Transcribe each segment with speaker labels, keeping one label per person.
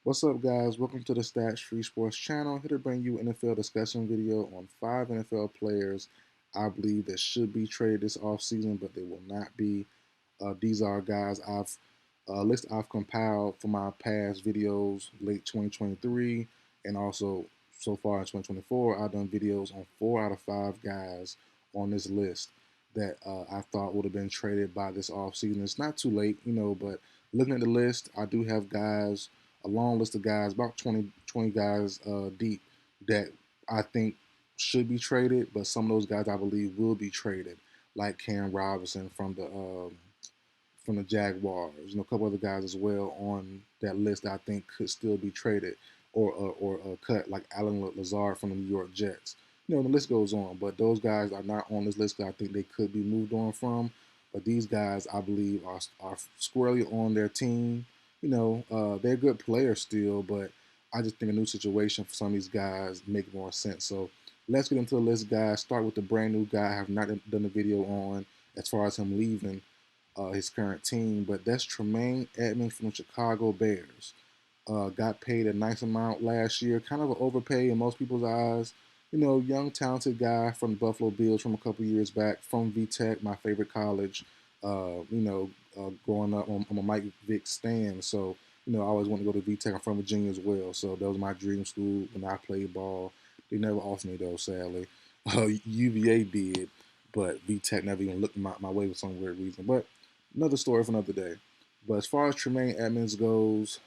Speaker 1: What's up, guys? Welcome to the Stats Free Sports channel. Here to bring you an NFL discussion video on 5 NFL players I believe that should be traded this offseason, but they will not be. These are guys I've list I've compiled from my past videos, late 2023, and also so far in 2024. I've done videos on 4 out of 5 guys on this list that I thought would have been traded by this offseason. It's not too late, but looking at the list, I do have guys, a long list of guys, about 20 guys deep that I think should be traded, but some of those guys I believe will be traded, like Cam Robinson from the Jaguars. A couple other guys as well on that list that I think could still be traded or cut, like Alan Lazard from the New York Jets. The list goes on, but those guys are not on this list because I think they could be moved on from. But these guys, I believe, are squarely on their team. They're good players still, but I just think a new situation for some of these guys make more sense. So let's get into the list, guys. Start with the brand new guy I have not done a video on as far as him leaving his current team, but that's Tremaine Edmonds from the Chicago Bears. Got paid a nice amount last year, kind of an overpay in most people's eyes. Young, talented guy from the Buffalo Bills from a couple years back, from VTech, my favorite college. Growing up, I'm a Mike Vick stan, so I always wanted to go to VTech. I'm from Virginia as well, so that was my dream school when I played ball. They never offered me though, sadly. UVA did, but VTech never even looked my way for some weird reason. But another story for another day. But as far as Tremaine Edmonds goes,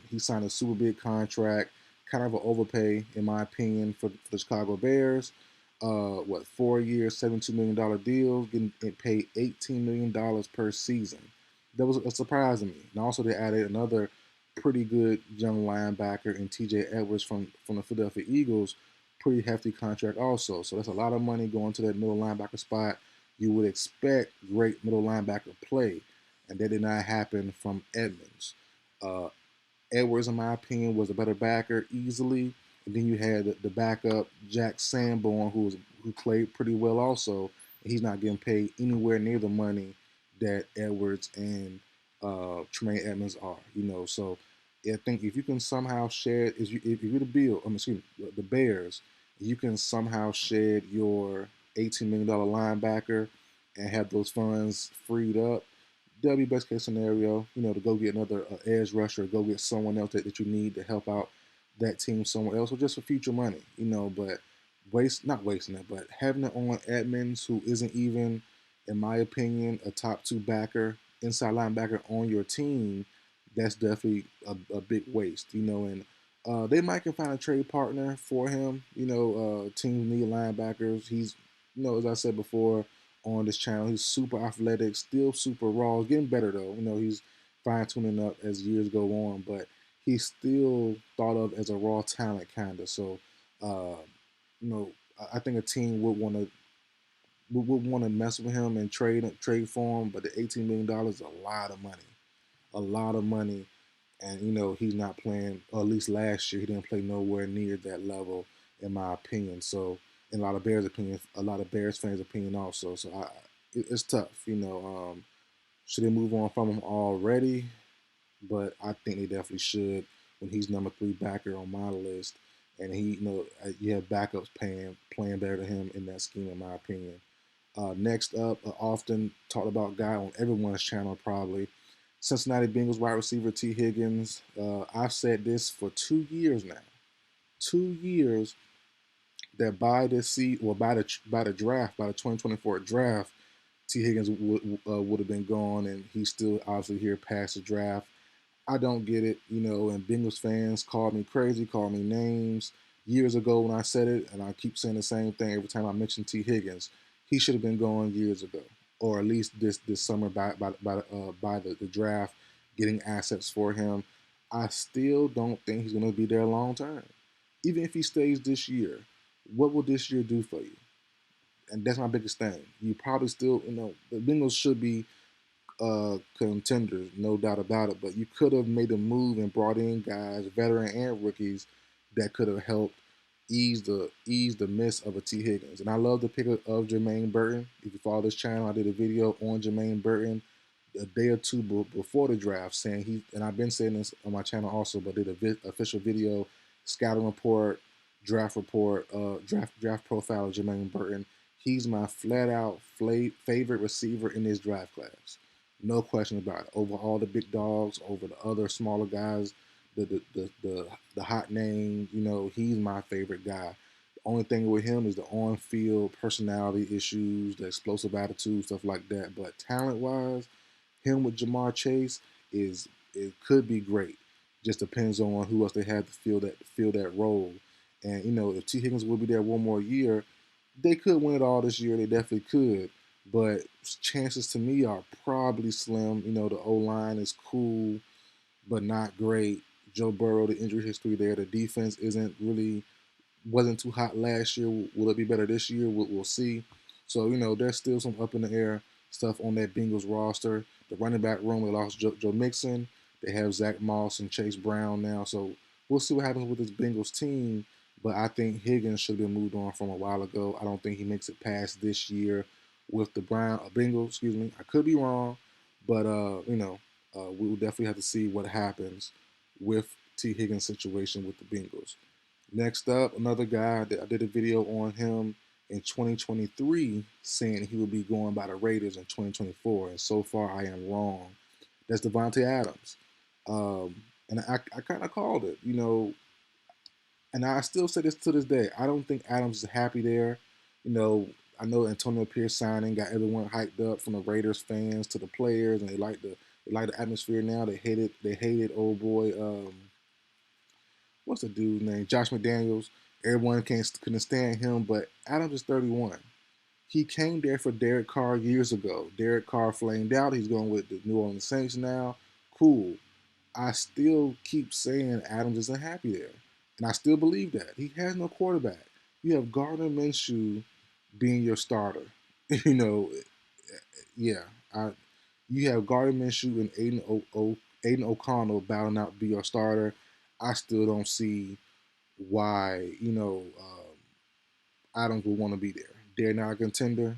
Speaker 1: he signed a super big contract, kind of an overpay, in my opinion, for the Chicago Bears. 4 years, $72 million deal, getting paid $18 million per season. That was a surprise to me. And also, they added another pretty good young linebacker in TJ Edwards from the Philadelphia Eagles. Pretty hefty contract, also. So that's a lot of money going to that middle linebacker spot. You would expect great middle linebacker play, and that did not happen from Edmonds. Uh, Edwards, in my opinion, was a better backer easily. And then you had the backup Jack Sanborn, who played pretty well also. He's not getting paid anywhere near the money that Edwards and Tremaine Edmonds are. So I think if you can somehow shed, if you're the Bears, you can somehow shed your $18 million linebacker and have those funds freed up, that'll be best case scenario, to go get another edge rusher, go get someone else that you need to help out that team somewhere else, or just for future money, but not wasting it, but having it on Edmonds, who isn't even, in my opinion, a top 2 backer, inside linebacker on your team, that's definitely a big waste, and they might can find a trade partner for him. Teams need linebackers. He's, as I said before on this channel, he's super athletic, still super raw. Getting better though. He's fine tuning up as years go on, but he's still thought of as a raw talent kind of. So, uh, I think a team would want to mess with him and trade for him. But the $18 million is a lot of money, and he's not playing. Or at least last year, he didn't play nowhere near that level, in my opinion. So, in a lot of Bears fans' opinion also. So, it's tough. Should they move on from him already? But I think they definitely should when he's number 3 backer on my list, and you have backups playing better than him in that scheme, in my opinion. Next up, often talked about guy on everyone's channel probably, Cincinnati Bengals wide receiver T. Higgins. I've said this for 2 years now. 2 years that by this season, or by the draft, by the 2024 draft, T. Higgins would have been gone, and he's still obviously here past the draft. I don't get it, and Bengals fans called me crazy, called me names years ago when I said it, and I keep saying the same thing every time I mention T. Higgins. He should have been gone years ago, or at least this summer by the draft, getting assets for him. I still don't think he's going to be there long term. Even if he stays this year, what will this year do for you? And that's my biggest thing. You probably still, the Bengals should be contenders, no doubt about it. But you could have made a move and brought in guys, veteran and rookies, that could have helped ease the miss of a T. Higgins. And I love the pick of Jermaine Burton. If you follow this channel, I did a video on Jermaine Burton. a day or two before the draft saying he, and I've been saying this on my channel also, but did a official video, scouting report, draft profile of Jermaine Burton. He's my flat out favorite receiver in this draft class. No question about it. Over all the big dogs, over the other smaller guys, the hot name, he's my favorite guy. The only thing with him is the on-field personality issues, the explosive attitude, stuff like that. But talent-wise, him with Jamar Chase is it could be great. Just depends on who else they have to fill that role. And if T Higgins will be there one more year, they could win it all this year. They definitely could. But chances to me are probably slim. The O line is cool, but not great. Joe Burrow, the injury history there. The defense wasn't too hot last year. Will it be better this year? We'll see. So there's still some up in the air stuff on that Bengals roster. The running back room, they lost Joe Mixon. They have Zach Moss and Chase Brown now. So we'll see what happens with this Bengals team. But I think Higgins should have been moved on from a while ago. I don't think he makes it past this year with the Bengals. Excuse me. I could be wrong, but we will definitely have to see what happens with T Higgins' situation with the Bengals. Next up, another guy that I did a video on him in 2023 saying he would be going by the Raiders in 2024, and so far I am wrong. That's Devontae Adams. And I kind of called it, and I still say this to this day. I don't think Adams is happy there. You know, I know Antonio Pierce signing got everyone hyped up from the Raiders fans to the players, and they like the atmosphere now. They hated old boy. What's the dude's name? Josh McDaniels. Everyone couldn't stand him, but Adams is 31. He came there for Derek Carr years ago. Derek Carr flamed out. He's going with the New Orleans Saints now. Cool. I still keep saying Adams isn't happy there. And I still believe that. He has no quarterback. You have Gardner Minshew being your starter. you know, yeah. You have Gardner Minshew and Aiden O'Connell battling out to be your starter. I still don't see why, Adams would want to be there. They're not a contender,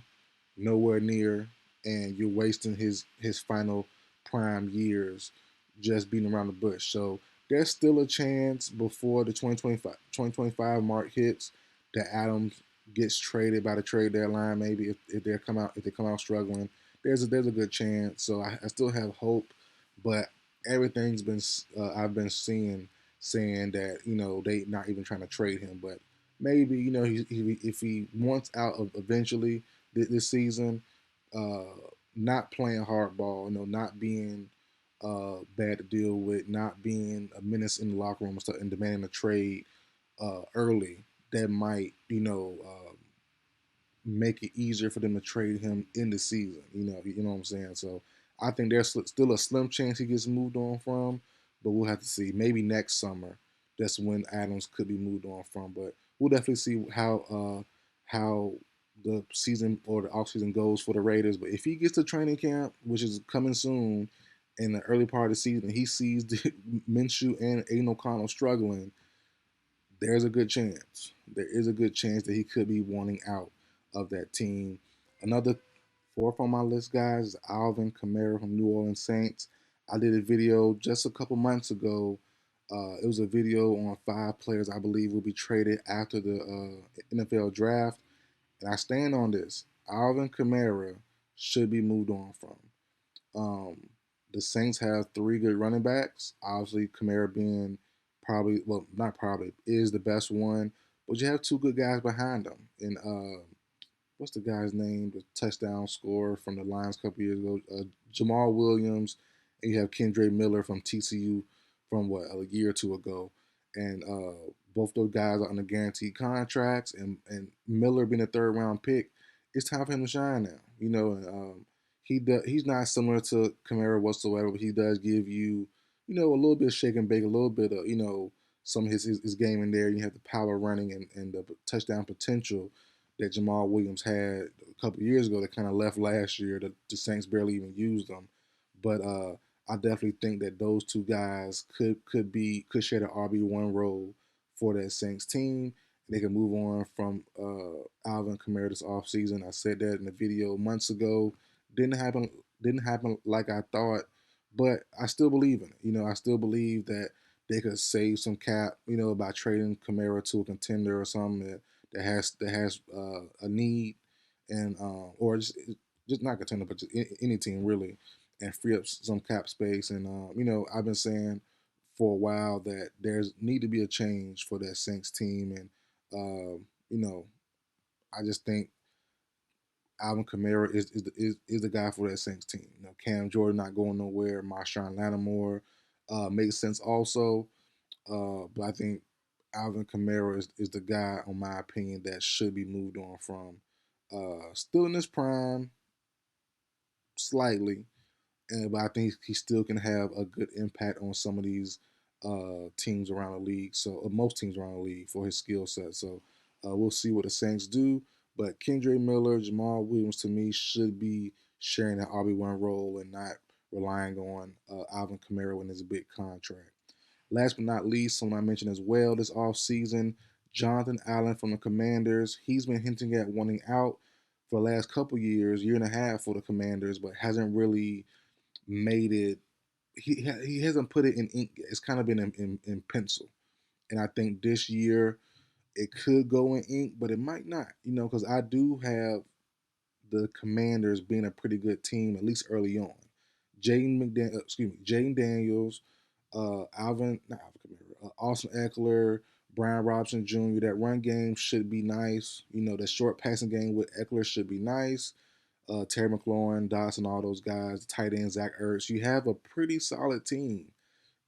Speaker 1: nowhere near, and you're wasting his final prime years just beating around the bush. So there's still a chance before the 2025 mark hits that Adams gets traded by the trade deadline. Maybe if they come out struggling, there's a good chance. So I still have hope, but everything's been I've been seeing saying that they not even trying to trade him, but maybe if he wants out of eventually this season, uh, not playing hardball, not being bad to deal with, not being a menace in the locker room and stuff, and demanding a trade early, that might make it easier for them to trade him in the season. You know what I'm saying. So I think there's still a slim chance he gets moved on from, but we'll have to see. Maybe next summer, that's when Adams could be moved on from. But we'll definitely see how the season or the offseason goes for the Raiders. But if he gets to training camp, which is coming soon, in the early part of the season, he sees Minshew and Aiden O'Connell struggling, there's a good chance. There is a good chance that he could be wanting out of that team. Another fourth on my list, guys, is Alvin Kamara from New Orleans Saints. I did a video just a couple months ago. It was a video on 5 players I believe will be traded after the NFL draft. And I stand on this. Alvin Kamara should be moved on from. The Saints have 3 good running backs. Obviously, Kamara being probably, well, not probably, is the best one. But you have 2 good guys behind him. And what's the guy's name? The touchdown scorer from the Lions a couple years ago, Jamal Williams, and you have Kendre Miller from TCU from a year or two ago, and both those guys are under guaranteed contracts, and Miller being a 3rd round pick, it's time for him to shine now. And he's not similar to Kamara whatsoever, but he does give you a little bit of shake and bake, a little bit of some of his game in there. You have the power running and the touchdown potential that Jamal Williams had a couple of years ago that kind of left last year. The Saints barely even used them. But I definitely think that those 2 guys could share the RB1 role for that Saints team. They can move on from Alvin Kamara this offseason. I said that in the video months ago. Didn't happen didn't happen like I thought, but I still believe in it. I still believe that they could save some cap, by trading Kamara to a contender or something that has a need, and or just not contender, but just any team really, and free up some cap space. And I've been saying for a while that there's need to be a change for that Saints team, and you know, I just think Alvin Kamara is the guy for that Saints team. Cam Jordan not going nowhere. Marshawn Lattimore makes sense also, but I think Alvin Kamara is the guy, on my opinion, that should be moved on from. Still in his prime, slightly, but I think he still can have a good impact on some of these teams around the league. So most teams around the league for his skill set. So we'll see what the Saints do. But Kendra Miller, Jamal Williams, to me, should be sharing that RB1 role and not relying on Alvin Kamara when there's a big contract. Last but not least, someone I mentioned as well this offseason, Jonathan Allen from the Commanders. He's been hinting at wanting out for the last couple years, year and a half for the Commanders, but hasn't really made it. He hasn't put it in ink. It's kind of been in pencil, and I think this year it could go in ink, but it might not. Because I do have the Commanders being a pretty good team at least early on. Jaden Daniels, not Alvin Kamara, Austin Eckler, Brian Robinson Jr. That run game should be nice. The short passing game with Eckler should be nice. Terry McLaurin, Dawson, all those guys, tight end Zach Ertz. You have a pretty solid team,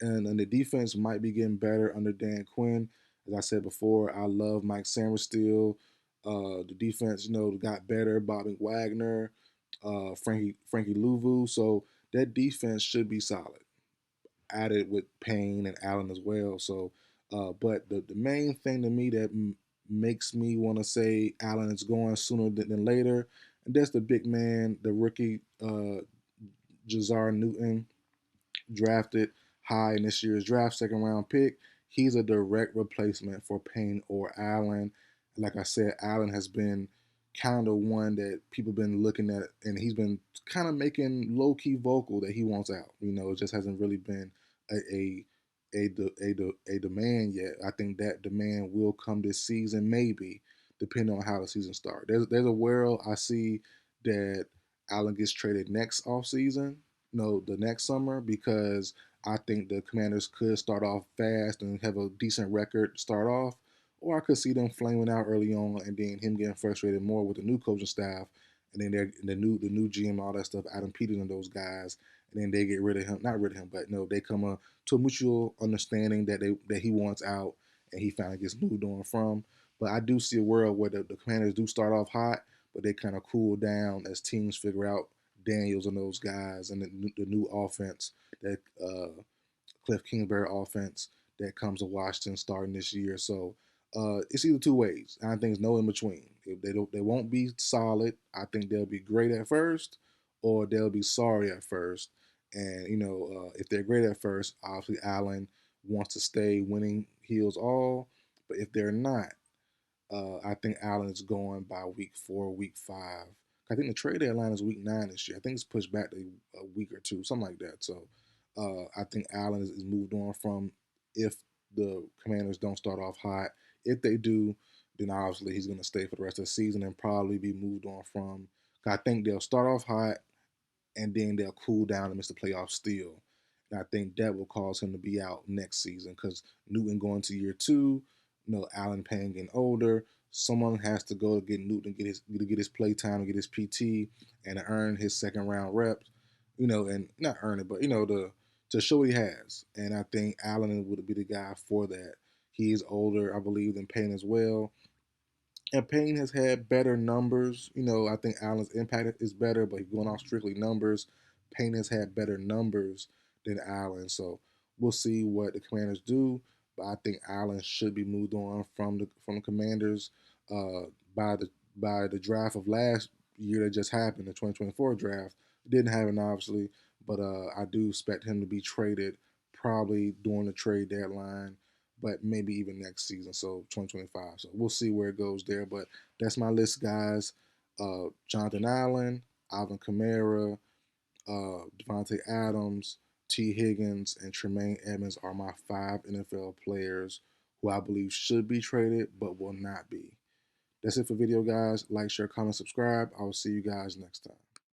Speaker 1: and the defense might be getting better under Dan Quinn. As I said before, I love Mike Sanders still. The defense, got better. Bobby Wagner, Frankie Louvu. So that defense should be solid. Added with Payne and Allen as well. So, but the main thing to me that makes me want to say Allen is going sooner than later, and that's the big man, the rookie Jazar Newton, drafted high in this year's draft, second round pick. He's a direct replacement for Payne or Allen. Like I said, Allen has been kind of one that people been looking at, and he's been kind of making low key vocal that he wants out. It just hasn't really been a a a demand yet. I think that demand will come this season, maybe depending on how the season starts. There's a world I see that Allen gets traded next offseason, no, the next summer, because I think the Commanders could start off fast and have a decent record to start off, or I could see them flaming out early on and then him getting frustrated more with the new coaching staff, and then the new GM, all that stuff, Adam Peters and those guys, and then they get rid of him, not rid of him, but no, they come to a mutual understanding that he wants out, and he finally gets moved on from. But I do see a world where the Commanders do start off hot, but they kind of cool down as teams figure out Daniels and those guys and the new offense that Cliff Kingsbury offense that comes to Washington starting this year. So it's either two ways. I think it's no in between. If they won't be solid. I think they'll be great at first, or they'll be sorry at first. And if they're great at first, obviously Allen wants to stay winning heels all. But if they're not, I think Allen is going by week 4, week 5. I think the trade deadline is week 9 this year. I think it's pushed back to a week or two, something like that. So I think Allen is moved on from if the Commanders don't start off hot. If they do, then obviously he's going to stay for the rest of the season and probably be moved on from. I think they'll start off hot and then they'll cool down and miss the playoffs still. And I think that will cause him to be out next season because Newton going to year 2, Allen Payne getting older. Someone has to go to get Newton to get his play time and get his PT and to earn his second round reps, and not earn it, but to show what he has. And I think Allen would be the guy for that. He is older, I believe, than Payne as well. And Payne has had better numbers. I think Allen's impact is better, but going off strictly numbers, Payne has had better numbers than Allen. So we'll see what the Commanders do. But I think Allen should be moved on from the Commanders uh, by the draft of last year that just happened, the 2024 draft. Didn't happen obviously, but I do expect him to be traded probably during the trade deadline, but maybe even next season, so 2025. So we'll see where it goes there. But that's my list, guys. Jonathan Allen, Alvin Kamara, Devontae Adams, T. Higgins, and Tremaine Edmonds are my 5 NFL players who I believe should be traded but will not be. That's it for video, guys. Like, share, comment, subscribe. I will see you guys next time.